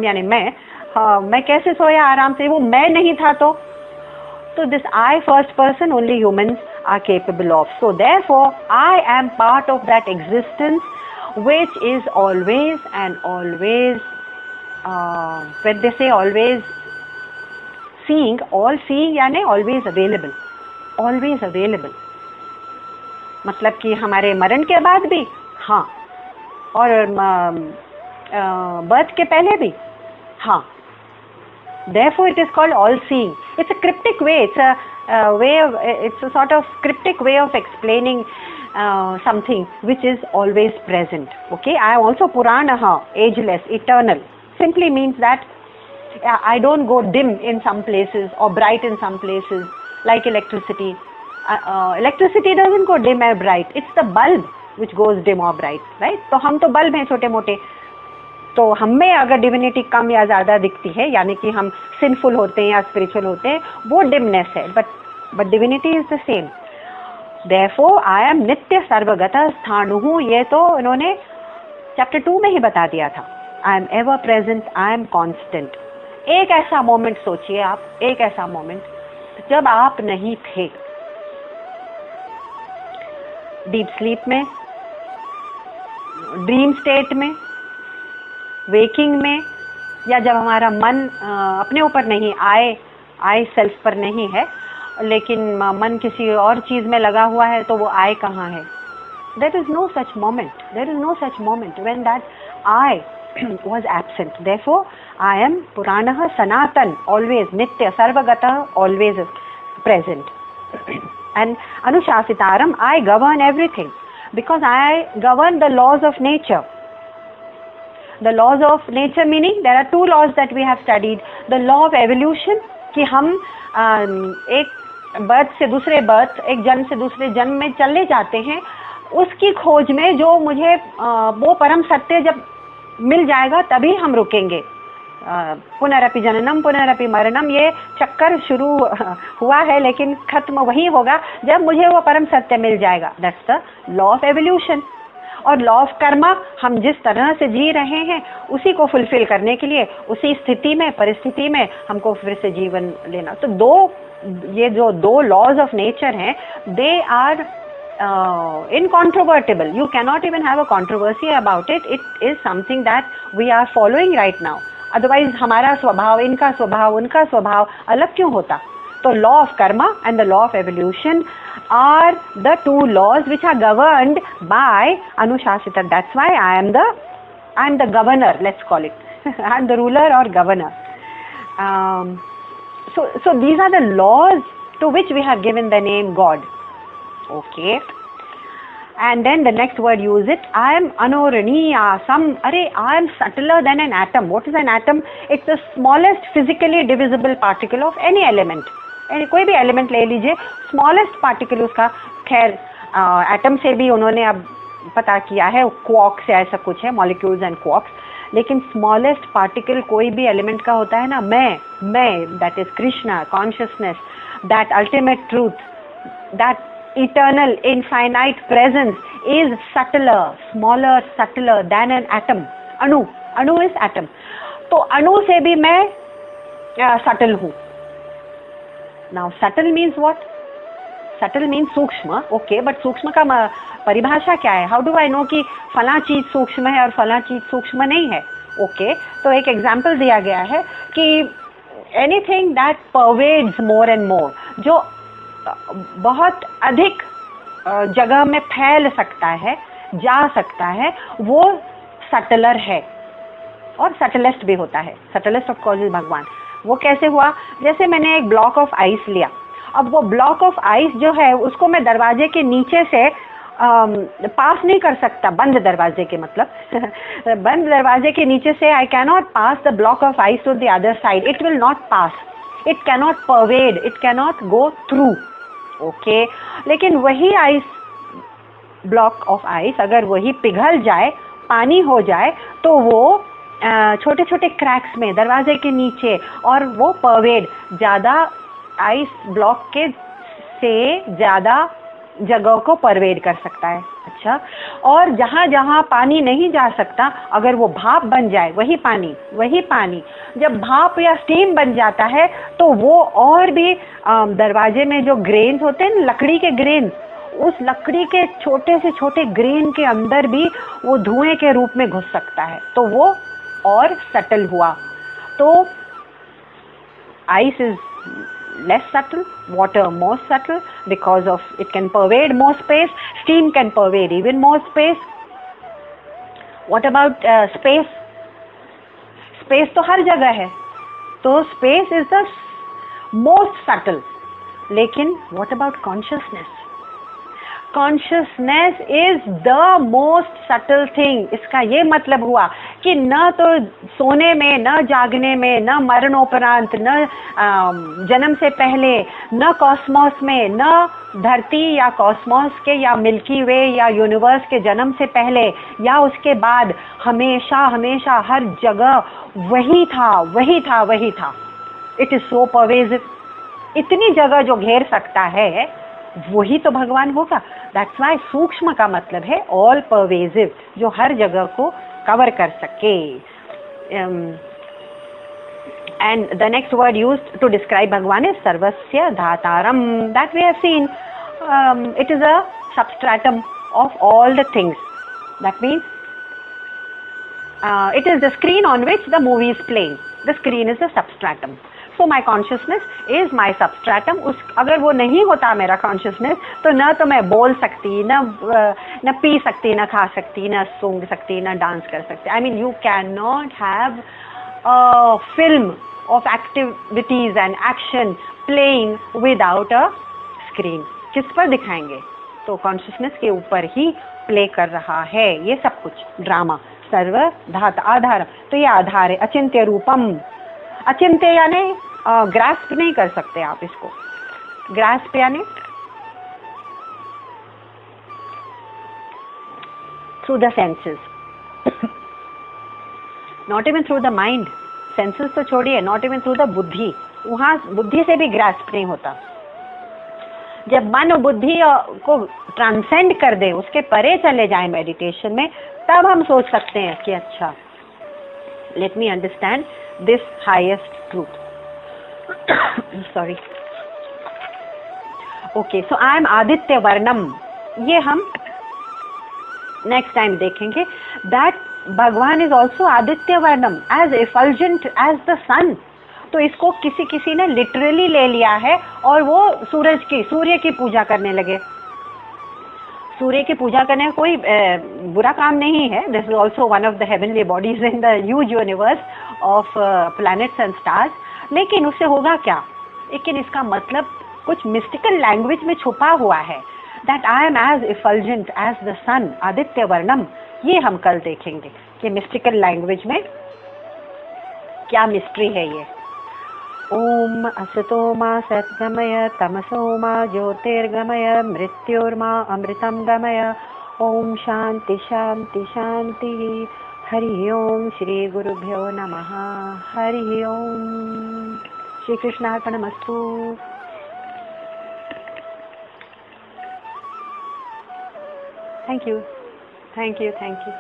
यानी मैं कैसे सोया आराम से? वो मैं नहीं था तो this I first person only humans are capable of. So therefore I am part of that existence which is always and always, when they say always seeing, all seeing यानी always available. मतलब कि हमारे मरण के बाद भी, हाँ, और बर्थ के पहले भी, हाँ. Therefore it is called all seeing. It's a cryptic way. It's a sort of cryptic way of explaining something which is always present. Okay, I am also Puranaha, ageless, eternal. Simply means that I don't go dim in some places or bright in some places, like electricity. Electricity doesn't go dim or bright. It's the bulb which goes dim or bright, right? तो हम तो bulb हैं छोटे मोटे. तो हमें अगर divinity कम या ज़्यादा दिखती है, यानी कि हम सिंफुल होते हैं या स्पिरिचुअल होते हैं, वो डिमनेस है. But divinity is the same. Therefore I am नित्य सर्वगत स्थाणुः. ये तो इन्होंने चैप्टर 2 में ही बता दिया था. I am ever present, I am constant. एक ऐसा मोमेंट सोचिए आप, एक ऐसा मोमेंट जब आप नहीं थे, डीप स्लीप में, ड्रीम स्टेट में, वेकिंग में, या जब हमारा मन अपने ऊपर नहीं, आई सेल्फ पर नहीं है, लेकिन मन किसी और चीज में लगा हुआ है, तो वो आई कहाँ है? There is no such moment when that I was absent. Therefore I am Puranah Sanatan, always Nitya Sarvagata, always present. And Anushasitaram, I govern everything because I govern the laws of nature. The laws of nature meaning there are two laws that we have studied. The law of evolution, कि हम एक birth से दूसरे birth, एक जन्म से दूसरे जन्म में चले जाते हैं, उसकी खोज में जो मुझे वो परम सत्य जब मिल जाएगा तभी हम रुकेंगे। पुनरपि जननम पुनरपि मरणम, ये चक्कर शुरू हुआ है लेकिन खत्म वही होगा जब मुझे वो परम सत्य मिल जाएगा। That's the law of evolution. और लॉ ऑफ कर्मा, हम जिस तरह से जी रहे हैं उसी को फुलफिल करने के लिए उसी स्थिति में, परिस्थिति में हमको फिर से जीवन लेना। तो ये जो दो लॉज ऑफ नेचर हैं, they are incontrovertible. You cannot even have a controversy about it. It is something that we are following right now. Otherwise हमारा स्वभाव, इनका स्वभाव, उनका स्वभाव अलग क्यों होता? तो law of karma and the law of evolution are the two laws which are governed by Anushasita. That's why I am the governor, let's call it. I am the ruler or governor. So these are the laws to which we have given the name God. Okay. And then the next word, use it. I am anoraniya. I am subtler than an atom. What is an atom? It's the smallest physically divisible particle of any element. कोई भी element ले लीजिए, smallest particle उसका, खैर atom से भी उन्होंने अब पता किया है, क्वार्क्स या ऐसा कुछ है, मॉलिक्यूल्स एंड क्वार्क्स, लेकिन स्मॉलेस्ट पार्टिकल कोई भी एलिमेंट का होता है ना, मैं, that is Krishna, consciousness, that ultimate truth, that eternal infinite presence is smaller subtler than an atom. अणु is atom. तो अणु से भी मैं subtle हूँ. Now subtle means what? Subtle means सूक्ष्म. Okay, but सूक्ष्म का परिभाषा क्या है? How do I know कि फला चीज सूक्ष्म है और फला चीज सूक्ष्म नहीं है? Okay, तो एक एग्जाम्पल दिया गया है कि anything that pervades more and more, जो बहुत अधिक जगह में फैल सकता है, जा सकता है, वो सटलर है और सटलेस्ट भी होता है। सटलेस्ट ऑफ कोर्स इज भगवान। वो कैसे हुआ? जैसे मैंने एक ब्लॉक ऑफ आइस लिया, अब वो ब्लॉक ऑफ आइस जो है उसको मैं दरवाजे के नीचे से पास नहीं कर सकता, बंद दरवाजे के मतलब बंद दरवाजे के नीचे से I can not pass the block of ice to the other side. It will not pass, it cannot pervade, it cannot go through. Okay, लेकिन वही आइस, ब्लॉक ऑफ आइस अगर वही पिघल जाए, पानी हो जाए, तो वो छोटे छोटे क्रैक्स में दरवाजे के नीचे, और वो परवेड ज़्यादा आइस ब्लॉक के से ज़्यादा जगह को परवेड कर सकता है. अच्छा, और जहाँ जहाँ पानी नहीं जा सकता, अगर वो भाप बन जाए, वही पानी जब भाप या स्टीम बन जाता है, तो वो और भी दरवाजे में जो ग्रेन्स होते हैं, लकड़ी के ग्रेन, उस लकड़ी के छोटे से छोटे ग्रेन के अंदर भी वो धुएं के रूप में घुस सकता है. तो वो और सटल हुआ. तो ice is less subtle, water more subtle because of it can pervade more space. Steam can pervade even more space. What about space? Space तो हर जगह है, तो space is the most subtle. लेकिन what about consciousness? Consciousness is the most subtle thing. इसका ये मतलब हुआ कि न तो सोने में, न जागने में, न मरणोपरांत, न जन्म से पहले, न कॉस्मोस में, न धरती या कॉस्मोस के या मिल्की वे या यूनिवर्स के जन्म से पहले या उसके बाद, हमेशा हमेशा हर जगह वही था. It is so pervasive. इतनी जगह जो घेर सकता है वही तो भगवान होगा. दैट्स वाई सूक्ष्म का मतलब है ऑल परवेसिव, जो हर जगह को कवर कर सके. And the next word used to describe Bhagwan is सर्वस्य धातारम. That we have seen. It is a substratum of all the things. That means it is the screen on which the movie is playing. The screen is the substratum. So my consciousness is my substratum. अगर वो नहीं होता मेरा consciousness, तो न तो मैं बोल सकती, न पी सकती, न खा सकती, न सूंघ सकती, न डांस कर सकती. I mean, you cannot have a film of activities and action playing without a screen. किस पर दिखाएंगे? तो consciousness के ऊपर ही प्ले कर रहा है ये सब कुछ ड्रामा. सर्व धात आधार, तो ये आधार है. अचिंत्य रूपम, अचिंत्य यानी ग्रास्प नहीं कर सकते आप इसको. grasp यानी through the senses, not even through the mind. Senses तो छोड़िए, not even through the बुद्धि. वहाँ बुद्धि से भी grasp नहीं होता. जब मन और बुद्धि को ट्रांसेंड कर दे, उसके परे चले जाए मेडिटेशन में, तब हम सोच सकते हैं कि अच्छा, let me understand this highest truth. Sorry. Okay, so I am आदित्य वर्णम. ये हम नेक्स्ट टाइम देखेंगे. दैट भगवान इज ऑल्सो आदित्य वर्णम, as effulgent as the sun. तो इसको किसी ने लिटरली ले लिया है और वो सूर्य की पूजा करने लगे. सूर्य की पूजा करने का कोई बुरा काम नहीं है. This is also one of the heavenly bodies in the huge universe of planets and stars. लेकिन उससे होगा क्या? लेकिन इसका मतलब कुछ मिस्टिकल लैंग्वेज में छुपा हुआ है. That I am as effulgent as the sun, आदित्य वर्णम. ये हम कल देखेंगे कि मिस्टिकल लैंग्वेज में क्या मिस्ट्री है ये. ओम असतो मा सद्गमय तमसो मा ज्योतिर्गमय मृत्योर्मा अमृतं गमय. ओम शांति शांति शांति. हरि ओम. श्री गुरुभ्यो नमः. हरि ओम. Shri कृष्णार्पणमस्तु. Thank you. Thank you. Thank you.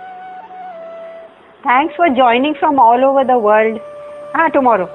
Thanks for joining from all over the world. Tomorrow.